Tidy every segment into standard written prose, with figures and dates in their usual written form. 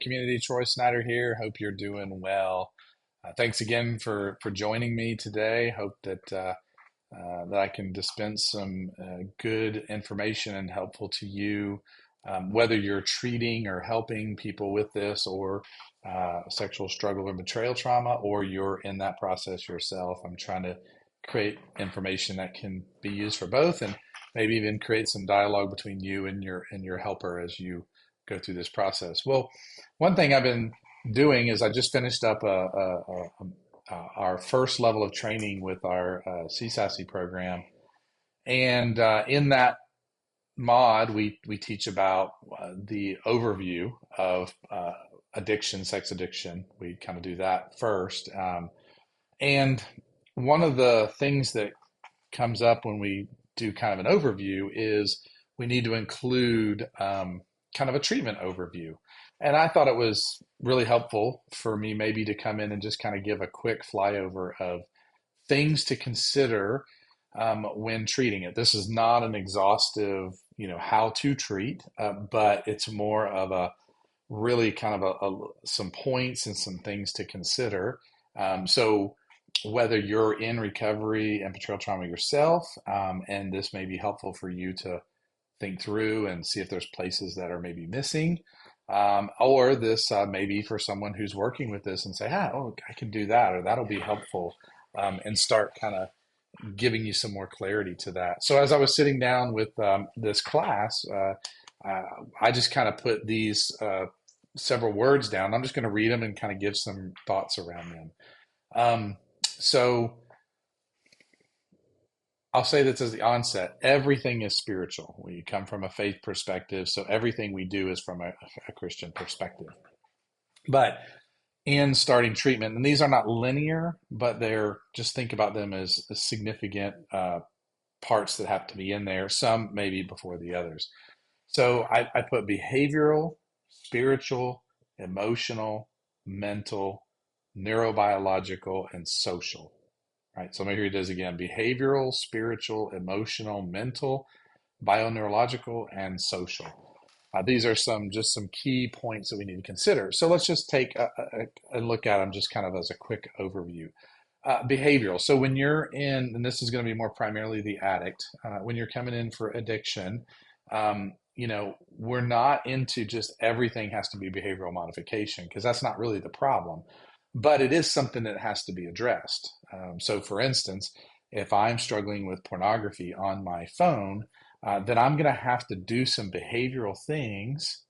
community. Troy Snyder here. Hope you're doing well. Thanks again for joining me today. Hope that I can dispense some good information and helpful to you, whether you're treating or helping people with this, or sexual struggle or betrayal trauma, or you're in that process yourself. I'm trying to create information that can be used for both, and maybe even create some dialogue between you and your helper as you go through this process. Well, one thing I've been doing is I just finished up our first level of training with our CSASI program, and in that mod, we teach about the overview of addiction, sex addiction. We kind of do that first, and one of the things that comes up when we do kind of an overview is we need to include kind of a treatment overview. And I thought it was really helpful for me maybe to come in and just kind of give a quick flyover of things to consider when treating it. This is not an exhaustive, how to treat, but it's more of a really kind of some points and some things to consider. So whether you're in recovery and betrayal trauma yourself, and this may be helpful for you to think through and see if there's places that are maybe missing, or this may be for someone who's working with this and say, oh, I can do that, or that'll be helpful, and start kind of giving you some more clarity to that. So as I was sitting down with this class, I just kind of put these several words down. I'm just going to read them and kind of give some thoughts around them. So I'll say this as the onset: everything is spiritual. We come from a faith perspective, so everything we do is from a Christian perspective. But in starting treatment, and these are not linear, but they're, just think about them as significant parts that have to be in there, some maybe before the others. So I put behavioral, spiritual, emotional, mental, neurobiological, and social. Right. So let me read this again: behavioral, spiritual, emotional, mental, bioneurological, and social. These are some key points that we need to consider. So let's just take a look at them just kind of as a quick overview. Behavioral. So when you're in, and this is going to be more primarily the addict, when you're coming in for addiction, we're not into just everything has to be behavioral modification, because that's not really the problem. But it is something that has to be addressed. So for instance, if I'm struggling with pornography on my phone, then I'm going to have to do some behavioral things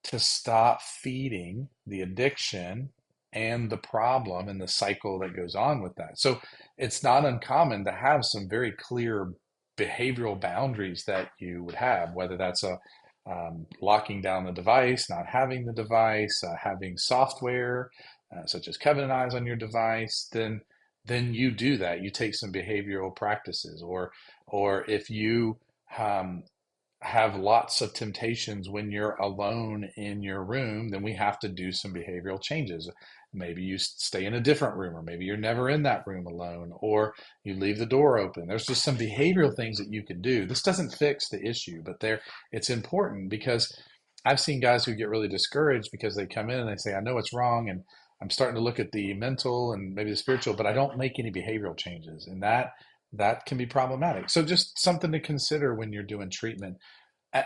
to stop feeding the addiction and the problem and the cycle that goes on with that. So it's not uncommon to have some very clear behavioral boundaries that you would have, whether that's locking down the device, not having the device, having software such as Covenant Eyes on your device. Then you do that. You take some behavioral practices, or if you have lots of temptations when you're alone in your room, then we have to do some behavioral changes. Maybe you stay in a different room, or maybe you're never in that room alone, or you leave the door open. There's just some behavioral things that you can do. This doesn't fix the issue, but it's important, because I've seen guys who get really discouraged because they come in and they say, I know it's wrong, and I'm starting to look at the mental and maybe the spiritual, but I don't make any behavioral changes. And that can be problematic. So just something to consider when you're doing treatment.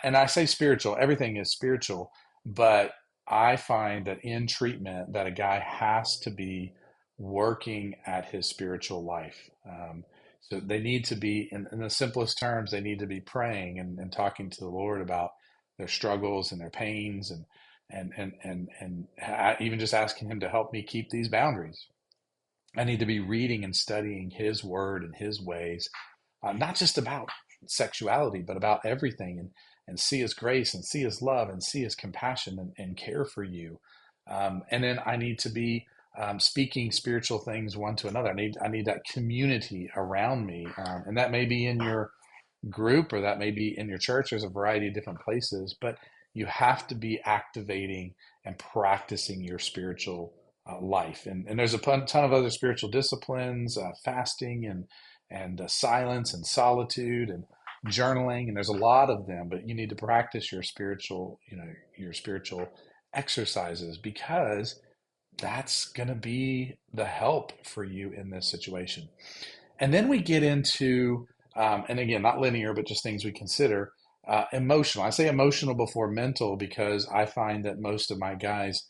And I say spiritual, everything is spiritual, but I find that in treatment that a guy has to be working at his spiritual life. So they need to be, in the simplest terms, they need to be praying and talking to the Lord about their struggles and their pains, and even just asking him to help me keep these boundaries. I need to be reading and studying his word and his ways, not just about sexuality, but about everything, and see his grace, and see his love, and see his compassion, and care for you. And then I need to be speaking spiritual things one to another. I need that community around me. And that may be in your group, or that may be in your church. There's a variety of different places, but you have to be activating and practicing your spiritual life. And there's a ton of other spiritual disciplines, fasting and silence and solitude and journaling, and there's a lot of them. But you need to practice your spiritual exercises, because that's going to be the help for you in this situation. And then we get into, and again, not linear, but just things we consider emotional. I say emotional before mental because I find that most of my guys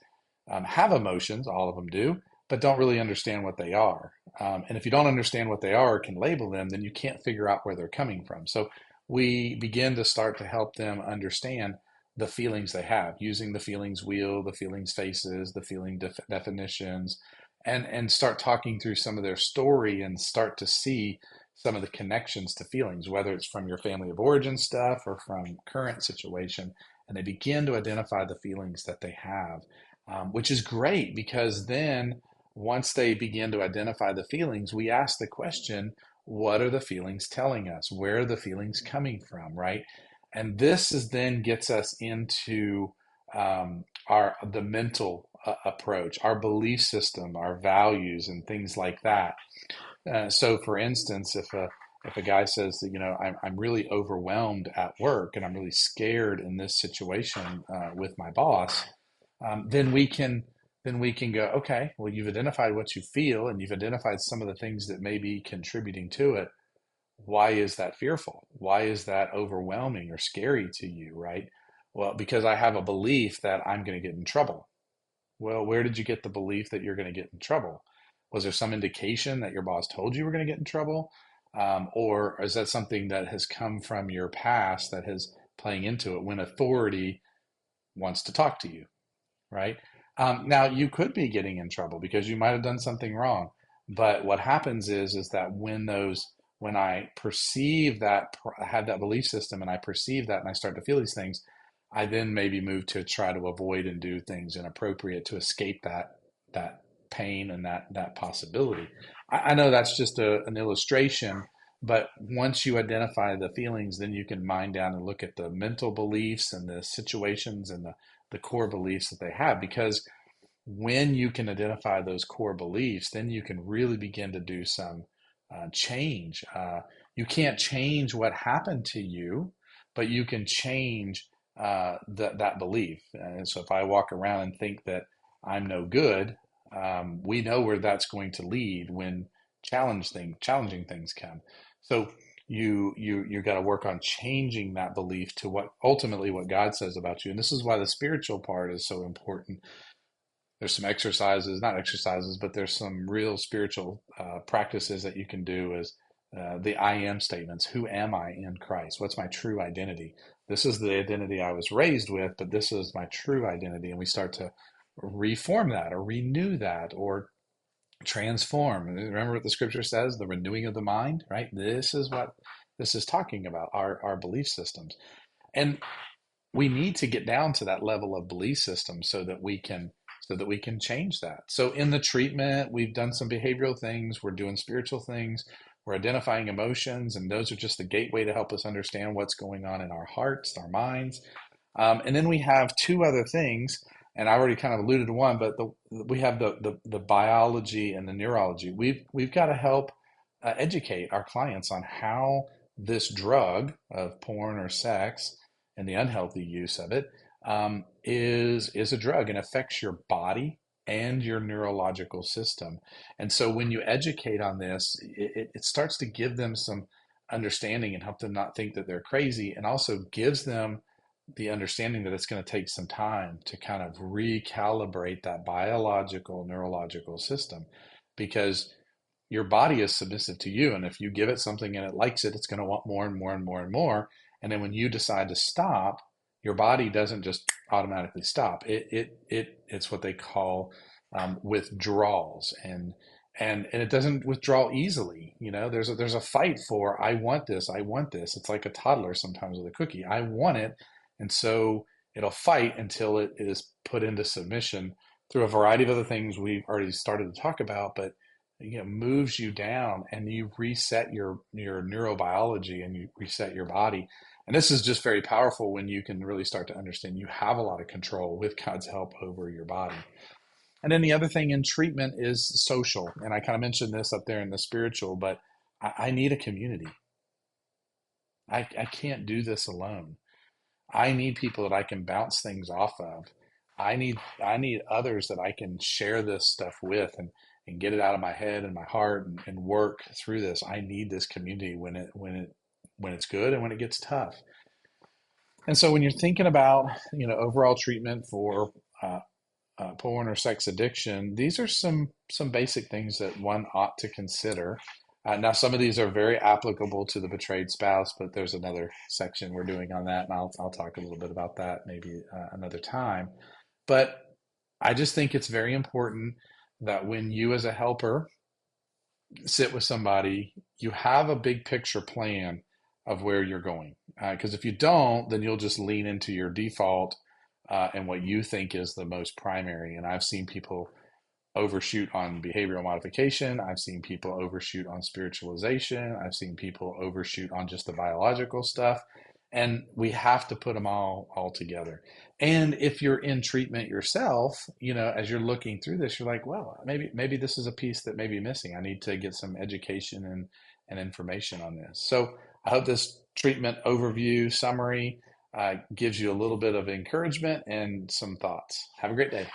have emotions, all of them do, but don't really understand what they are. And if you don't understand what they are or can label them, then you can't figure out where they're coming from. So we begin to start to help them understand the feelings they have using the feelings wheel, the feelings faces, the feeling definitions, and start talking through some of their story and start to see some of the connections to feelings, whether it's from your family of origin stuff or from current situation. And they begin to identify the feelings that they have, which is great because then once they begin to identify the feelings, we ask the question, what are the feelings telling us? Where are the feelings coming from, right? And this is then gets us into our the mental approach, our belief system, our values, and things like that. So, for instance, if a guy says that, I'm really overwhelmed at work and I'm really scared in this situation with my boss, then we can go, okay, well, you've identified what you feel and you've identified some of the things that may be contributing to it. Why is that fearful? Why is that overwhelming or scary to you, right? Well, because I have a belief that I'm going to get in trouble. Well, where did you get the belief that you're going to get in trouble? Was there some indication that your boss told you were going to get in trouble? Or is that something that has come from your past that is playing into it when authority wants to talk to you, right? Now, you could be getting in trouble because you might have done something wrong. But what happens is that when I perceive that, I have that belief system and I perceive that and I start to feel these things, I then maybe move to try to avoid and do things inappropriate to escape that pain and that possibility. I know that's just an illustration, but once you identify the feelings, then you can mine down and look at the mental beliefs and the situations and the core beliefs that they have. Because when you can identify those core beliefs, then you can really begin to do some change. You can't change what happened to you, but you can change that belief. And so if I walk around and think that I'm no good, we know where that's going to lead when challenging things come. So you got to work on changing that belief to what ultimately what God says about you. And this is why the spiritual part is so important. There's some exercises, not exercises, but there's some real spiritual practices that you can do as the I am statements. Who am I in Christ? What's my true identity? This is the identity I was raised with, but this is my true identity. And we start to reform that or renew that or transform. Remember what the scripture says, the renewing of the mind, right? This is what this is talking about, our belief systems. And we need to get down to that level of belief system so that we can change that. So in the treatment, we've done some behavioral things, we're doing spiritual things, we're identifying emotions, and those are just the gateway to help us understand what's going on in our hearts, our minds. And then we have two other things, and I already kind of alluded to one, but we have the biology and the neurology. We've got to help educate our clients on how this drug of porn or sex and the unhealthy use of it is a drug and affects your body and your neurological system. And so when you educate on this, it starts to give them some understanding and help them not think that they're crazy, and also gives them the understanding that it's going to take some time to kind of recalibrate that biological neurological system, because your body is submissive to you, and if you give it something and it likes it, it's going to want more and more and more and more. And then when you decide to stop, your body doesn't just automatically stop. It's what they call withdrawals, and it doesn't withdraw easily. There's a fight for, I want this, I want this. It's like a toddler sometimes with a cookie. I want it, and so it'll fight until it is put into submission through a variety of other things we've already started to talk about. But moves you down, and you reset your neurobiology and you reset your body. And this is just very powerful when you can really start to understand you have a lot of control with God's help over your body. And then the other thing in treatment is social. And I kind of mentioned this up there in the spiritual, but I need a community. I can't do this alone. I need people that I can bounce things off of. I need others that I can share this stuff with and get it out of my head and my heart and work through this. I need this community when it's good and when it gets tough. And so when you're thinking about, overall treatment for uh, porn or sex addiction, these are some basic things that one ought to consider. Now, some of these are very applicable to the betrayed spouse, but there's another section we're doing on that, and I'll talk a little bit about that maybe another time. But I just think it's very important that when you, as a helper, sit with somebody, you have a big picture plan of where you're going. Because if you don't, then you'll just lean into your default and what you think is the most primary. And I've seen people overshoot on behavioral modification. I've seen people overshoot on spiritualization. I've seen people overshoot on just the biological stuff. And we have to put them all together. And if you're in treatment yourself, as you're looking through this, you're like, well, maybe this is a piece that may be missing. I need to get some education and information on this. So I hope this treatment overview summary gives you a little bit of encouragement and some thoughts. Have a great day.